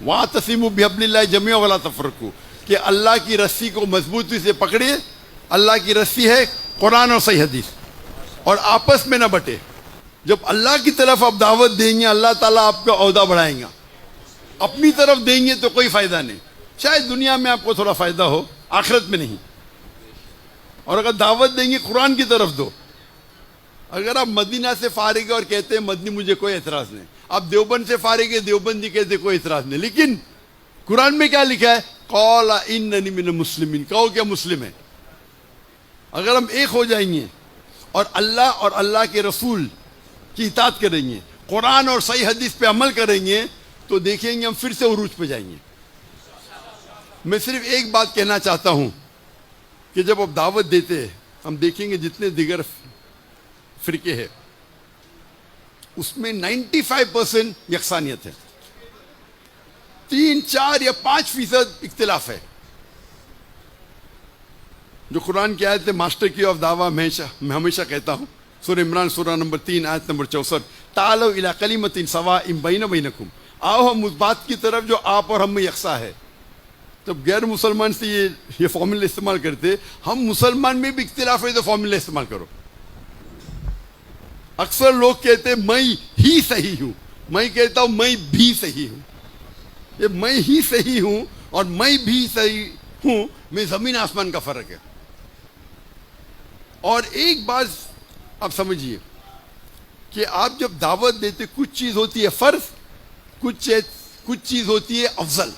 وَاعْتَصِمُوا بِحَبْلِ اللَّهِ جَمِيعًا وَلَا تَفَرَّقُوا, کہ اللہ کی رسی کو مضبوطی سے پکڑیے. اللہ کی رسی ہے قرآن اور صحیح حدیث, اور آپس میں نہ بٹے. جب اللہ کی طرف آپ دعوت دیں گے اللہ تعالیٰ آپ کا عہدہ بڑھائیں گا. اپنی طرف دیں گے تو کوئی فائدہ نہیں. شاید دنیا میں آپ کو تھوڑا فائدہ ہو, آخرت میں نہیں. اور اگر دعوت دیں گے قرآن کی طرف دو. اگر آپ مدینہ سے فارغ ہیں اور کہتے ہیں مدنی مجھے کوئی اعتراض نہیں, آپ دیوبند سے فارغ ہیں دیوبندی کہتے ہیں کوئی اعتراض نہیں, لیکن قرآن میں کیا لکھا ہے؟ قال اننی من المسلمین, کہو کیا مسلم ہے. اگر ہم ایک ہو جائیں گے اور اللہ کے رسول کی اطاعت کریں گے, قرآن اور صحیح حدیث پہ عمل کریں گے, تو دیکھیں گے ہم پھر سے عروج پہ جائیں گے. میں صرف ایک بات کہنا چاہتا ہوں کہ جب آپ دعوت دیتے ہیں, ہم دیکھیں گے جتنے دیگر فرقے ہیں اس میں 95% یکسانیت ہے, 3, 4 یا 5% اختلاف ہے. جو قرآن کی آیت ہے ماسٹر کی آف دعویٰ میں ہمیشہ کہتا ہوں, سورہ عمران سورہ نمبر 3 آیت نمبر 64, تعالوا الی کلمۃ سواء بین بینکم, آؤ ہم اس بات کی طرف جو آپ اور ہم میں یکساں ہے. جب غیر مسلمان سے یہ فارمولہ استعمال کرتے, ہم مسلمان میں بھی اختلاف ہے تو فارمولہ استعمال کرو. اکثر لوگ کہتے میں ہی صحیح ہوں, میں کہتا ہوں میں بھی صحیح ہوں. یہ میں ہی صحیح ہوں اور میں بھی صحیح ہوں میں زمین آسمان کا فرق ہے. اور ایک بات آپ سمجھیے کہ آپ جب دعوت دیتے کچھ چیز ہوتی ہے فرض, کچھ چیز ہوتی ہے افضل,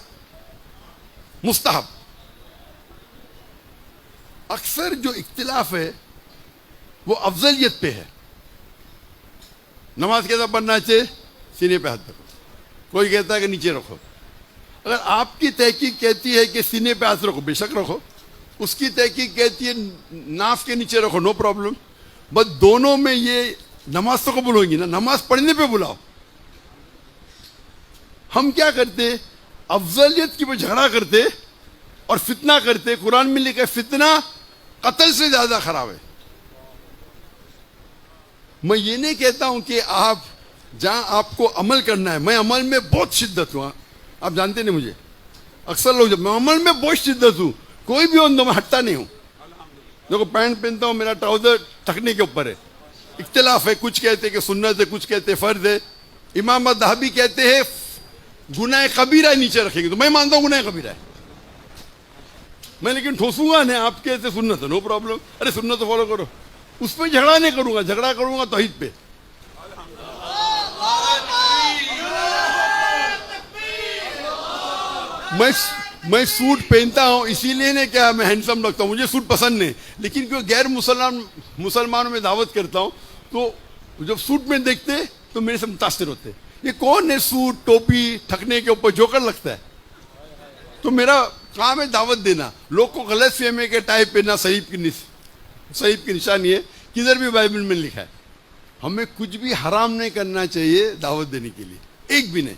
مستحب. اکثر جو اختلاف ہے وہ افضلیت پہ ہے. نماز کیسا پڑھنا چاہیے؟ سینے پہ ہاتھ رکھو. کوئی کہتا ہے کہ نیچے رکھو. اگر آپ کی تحقیق کہتی ہے کہ سینے پہ ہاتھ رکھو, بے شک رکھو. اس کی تحقیق کہتی ہے ناف کے نیچے رکھو, نو پرابلم. بس دونوں میں یہ نماز تو قبول ہوگی نا, نماز پڑھنے پہ بلاؤ. ہم کیا کرتے, افضلیت کی پہ جھگڑا کرتے اور فتنہ کرتے. قرآن میں لکھا ہے فتنہ قتل سے زیادہ خراب ہے. میں یہ نہیں کہتا ہوں کہ آپ جہاں آپ کو عمل کرنا ہے, میں عمل میں بہت شدت ہوں, آپ جانتے نہیں مجھے. اکثر لوگ جب میں عمل میں بہت شدت ہوں, کوئی بھی ہو میں ہٹتا نہیں ہوں. دیکھو پینٹ پہنتا ہوں, میرا ٹراؤزر ٹھکنے کے اوپر ہے. اختلاف ہے, کچھ کہتے ہیں کہ سنت ہے, کچھ کہتے ہیں فرض ہے. امام ذہبی کہتے ہیں گناہ کبیرہ نیچے رکھیں گے, تو میں مانتا ہوں گناہ کبیرہ ہے. میں لیکن ٹھوسوں گا نہیں, آپ کہتے ہیں سنت ہے, نو پرابلم. ارے سنت تو فالو کرو. اس پہ جھگڑا نہیں کروں گا, جھگڑا کروں گا توحید پہ. میں سوٹ پہنتا ہوں اسی لیے نہیں کہ میں ہینڈسم لگتا ہوں, مجھے سوٹ پسند نہیں, لیکن کیوں غیر مسلمانوں میں دعوت کرتا ہوں تو جب سوٹ میں دیکھتے تو میرے سے متاثر ہوتے. یہ کون ہے سوٹ ٹوپی ٹھکنے کے اوپر جوکر لگتا ہے. تو میرا کام ہے دعوت دینا. لوگ کو غلط فہمی کے ٹائپ پہننا صحیح کی نشانی ہے. کدھر بھی بائبل میں لکھا ہے. ہمیں کچھ بھی حرام نہیں کرنا چاہیے دعوت دینے کے لیے, ایک بھی نہیں.